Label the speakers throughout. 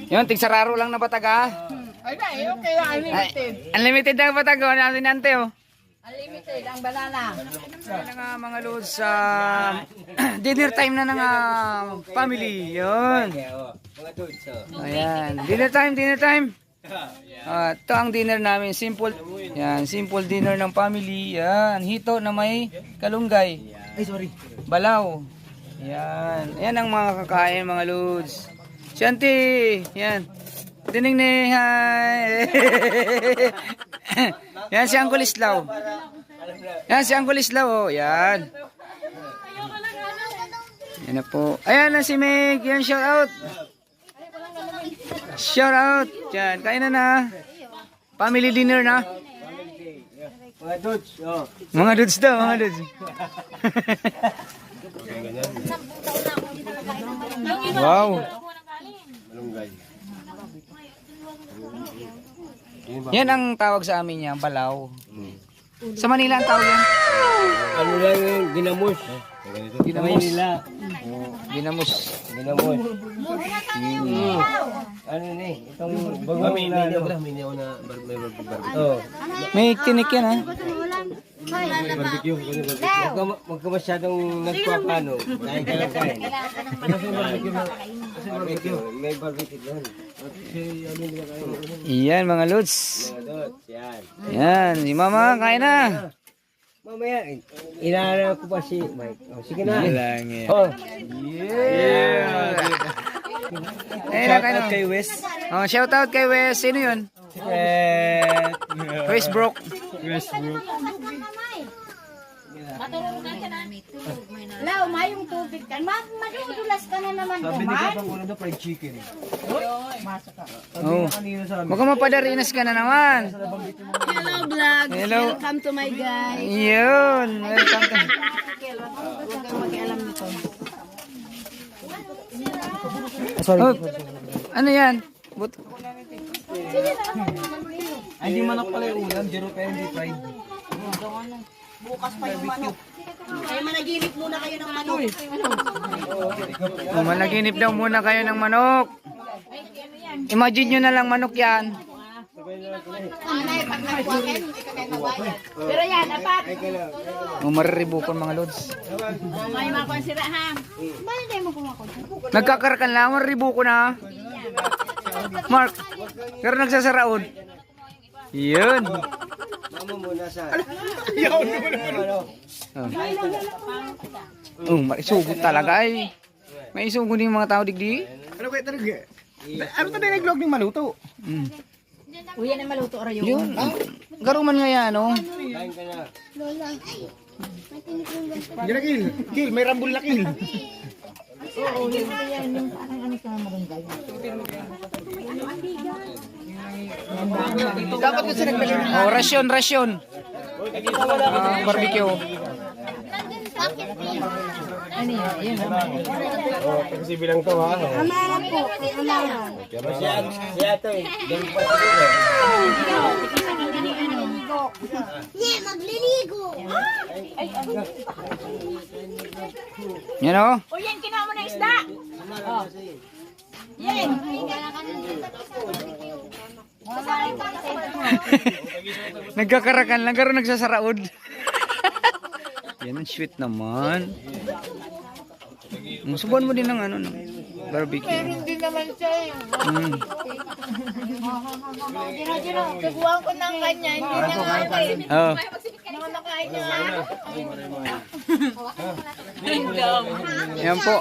Speaker 1: Yun, tigsararo lang na batag ha.
Speaker 2: Ay na, okay lang, unlimited.
Speaker 1: Unlimited na batag o, natin nante o.
Speaker 2: Unlimited ang banana.
Speaker 1: Yan na nga mga lods sa dinner time na nga family. Yun. Ayan, dinner time. Ito ang dinner namin, simple. Yan, simple dinner ng family. Yan, hito na may kalunggay. Ay, sorry. Balaw. Yan, yan ang mga kakain mga lods. Si Auntie, yan. Tining ni hi. Yan si Uncle Islaw. Yan si Uncle Islaw, oh. Yan. Yan na po. Ayan na si Meg. Yan, shout out. Shout out. Yan, kain na. Family dinner na.
Speaker 3: Mga dudes, oh.
Speaker 1: Mga dudes daw, mga dudes. Wow. Yan ang tawag sa amin niya, balaw. Sa Manila ang tawag yan.
Speaker 3: Ano lang yung ginamos?
Speaker 1: Ginamos.
Speaker 3: Nila.
Speaker 1: Ginamos.
Speaker 3: Ginamos. Ano ni? Itong bagong na ano. Oh.
Speaker 1: May tinik yan ha.
Speaker 3: Barbecue. Huwag ka masyadong nagpapano. Kain ka lang kain. Barbecue. May barbecue doon.
Speaker 1: Iyan mga lods.
Speaker 3: Yan.
Speaker 1: Yan, si mama, kain na.
Speaker 3: Mamaya, inaarap ko pa si Mike. Oh, sige na.
Speaker 1: Langit.
Speaker 3: Oh.
Speaker 1: Yeah.
Speaker 3: Shout out kay Wes.
Speaker 1: Oh, shout out kay Wes. Sino yun? Wes Brook.
Speaker 4: Lao, mayong tubig ka. Madudulas ka na naman.
Speaker 3: Sabi ni Papa ko na fried chicken.
Speaker 1: Oh. Baka mapadarinas ka na naman.
Speaker 4: Hello, vlog.
Speaker 1: Hello.
Speaker 4: Welcome to my guys.
Speaker 1: Yun. Welcome to...
Speaker 4: Huwag kang mag-alam nito.
Speaker 1: Oh, ano yan?
Speaker 3: Ay, di manok pala yung ulam. Zero pa hindi fried.
Speaker 4: Bukas pa yung manok. Ay, managinip muna kayo ng manok.
Speaker 1: Oh, managinip daw muna kayo ng manok. Imagine nyo na lang manok yan.
Speaker 4: Anay, pag nagwakin, hindi ka kayo mabayad. Pero yan, apat.
Speaker 1: Oh, mariribukan mga lods.
Speaker 4: May makuha sila, ha? Bakit tayo mo kumakot?
Speaker 1: Nagkakarakan lang, mariribuko na. Mark, pero nagsasaraod. Yun.
Speaker 3: Mama muna sa...
Speaker 1: Oh, maisugod talaga ay. Maisugod yung mga tao digdi.
Speaker 3: Ano kayo talaga? Ano tayo nag-vlog ng maluto?
Speaker 4: Uy, yan ang maluto arayo.
Speaker 1: Yun. Garuman nga yan, oh.
Speaker 3: Kain ka na. Gila, Kil, may rambul na Kil.
Speaker 4: Oo, yan yung parang ano ka marunggay.
Speaker 3: Dapat kasi nagbalik.
Speaker 1: Oh, rasyon. Barbecue.
Speaker 4: Ano yan? Yan
Speaker 3: Oh, kasi bilang to ha.
Speaker 4: amara po. Amara.
Speaker 3: Si Ato eh. Doon pa sa dulo.
Speaker 4: Yeah, magliligo.
Speaker 1: Yan, oh.
Speaker 4: O yan, kinawa mo na isda. Yan.
Speaker 1: Nagkakarakan lang, pero nagsasaraod. Yan ang sweet naman. Subuhan mo din ng ano, ng barbecue.
Speaker 2: Hindi naman siya eh. Taguan ko ng kanya, hindi niya nga kain.
Speaker 1: Oh.
Speaker 2: Nakain niya nga.
Speaker 1: Yan po.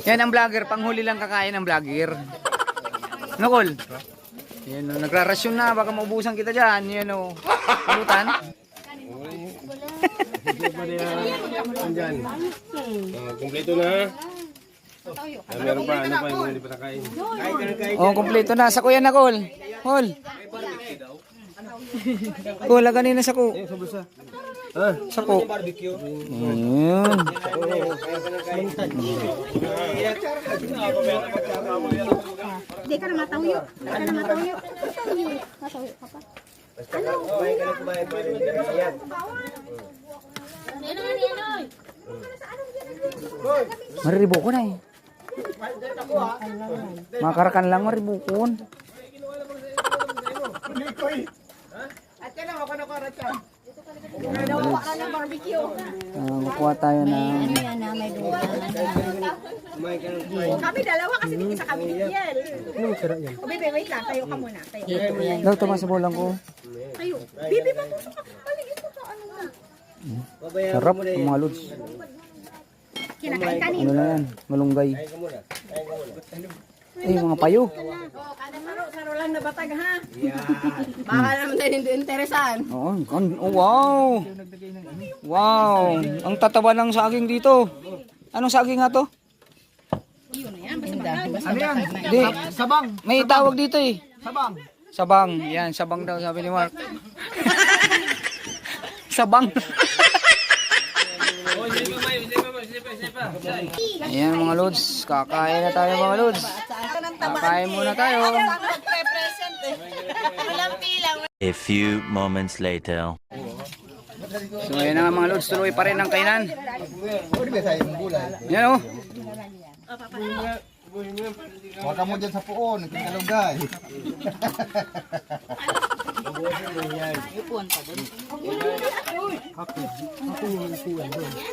Speaker 1: Yan ang vlogger. Panghuli lang kakain ng vlogger. Nakol. Yan o. Nagrarasyon na. Baka maubusan kita dyan. Yan o. Pulutan.
Speaker 3: Kompleto na. Meron pa, ano pa, hindi pa nakain.
Speaker 1: Oh, kompleto na. Sako yan, Nakol. Hol. Kula kanina sako. Sako. Ayun.
Speaker 4: Hindi ka na matawyo. Hindi ka na matawyo. Matawyo ka pa.
Speaker 1: Mariribo ko na eh. Makarakan lang maribukon. Kukuha tayo ng
Speaker 4: Ano yan na may duwa.
Speaker 5: Kami dalawa kasi may isa kami yan. O, Bebe, wait lang. Tayo ka muna. Tayo.
Speaker 1: daw tumasabulan ko.
Speaker 5: Tayo. Bebe, matusok ka. Paligid mo sa ano na.
Speaker 1: Sarap ang mga lods.
Speaker 5: Kinakain ka
Speaker 1: Ano na yan? Malunggay. Mga payo.
Speaker 5: Saro lang na batag, ha? Baka naman tayo hindi interesan.
Speaker 1: Oo, wow. Wow, ang tataba ng saging dito. Anong saging nga to?
Speaker 3: Ano yan?
Speaker 1: Hindi,
Speaker 3: Sabang.
Speaker 1: may tawag dito eh.
Speaker 3: Sabang.
Speaker 1: Sabang. Yan, sabang daw sabi ni Mark. Sabang. Ayan mga lods, kakain na tayo mga lods. Kakain muna tayo.
Speaker 6: A few moments later.
Speaker 1: So ayan na nga mga lods, tuloy pa rin ang kainan. Yan o.
Speaker 7: Huwag ka mo dyan sa puon, kinalugay.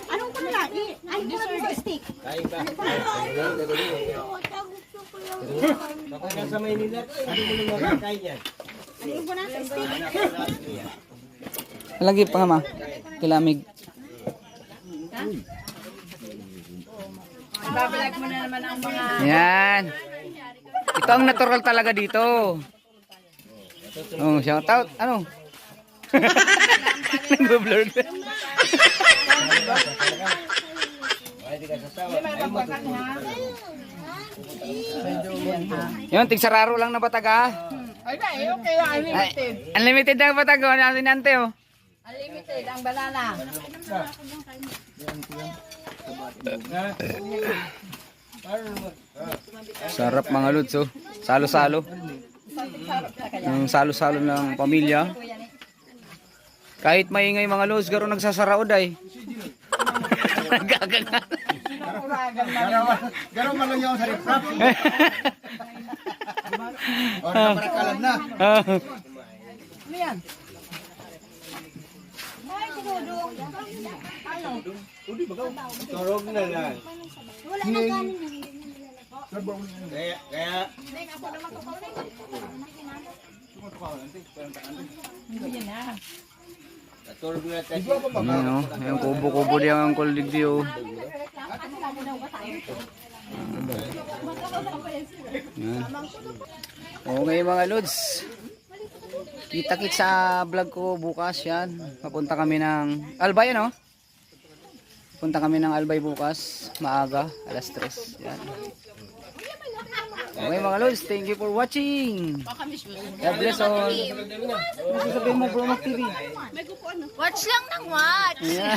Speaker 4: Anong pala? Ay, dessert stick.
Speaker 3: Sa Maynila, ano mo nung makakain yan?
Speaker 4: Ano po na sa stick?
Speaker 1: Lagi pa nga ma. Kilamig.
Speaker 5: Babalag mo na naman ang mga...
Speaker 1: Yan. Ito ang natural talaga dito. Oh, shout out. Ano? Nag-blur. Yun, tigsararo lang na batag ha.
Speaker 5: Ay, okay lang. Unlimited.
Speaker 1: Unlimited na batag oh. Nasin nante oh.
Speaker 5: Unlimited ang banana.
Speaker 1: Sarap mga lods oh. Salo-salo. Yung salo-salo ng pamilya. Kahit maingay mga lods, garo nagsasaraod ay. Nagkagangan.
Speaker 7: Gano'n man lang yung sa rip-rap. O, namarakalan na.
Speaker 3: Turog na lang.
Speaker 4: Wala na kanin.
Speaker 3: Kaya, naturog na tayo.
Speaker 1: Ayan oh. Ayan kubo-kubo diyan ang kuligdi oh. Yan. Okay mga lods. Kita-kit sa vlog ko bukas yan. Papunta kami ng Albay ano? Punta kami ng Albay bukas. Maaga, alas 3. Yan. Okay mga lods, thank you for watching. God bless all. Ano sabihin mo bro mag TV?
Speaker 2: Watch lang ng watch.
Speaker 1: Yeah.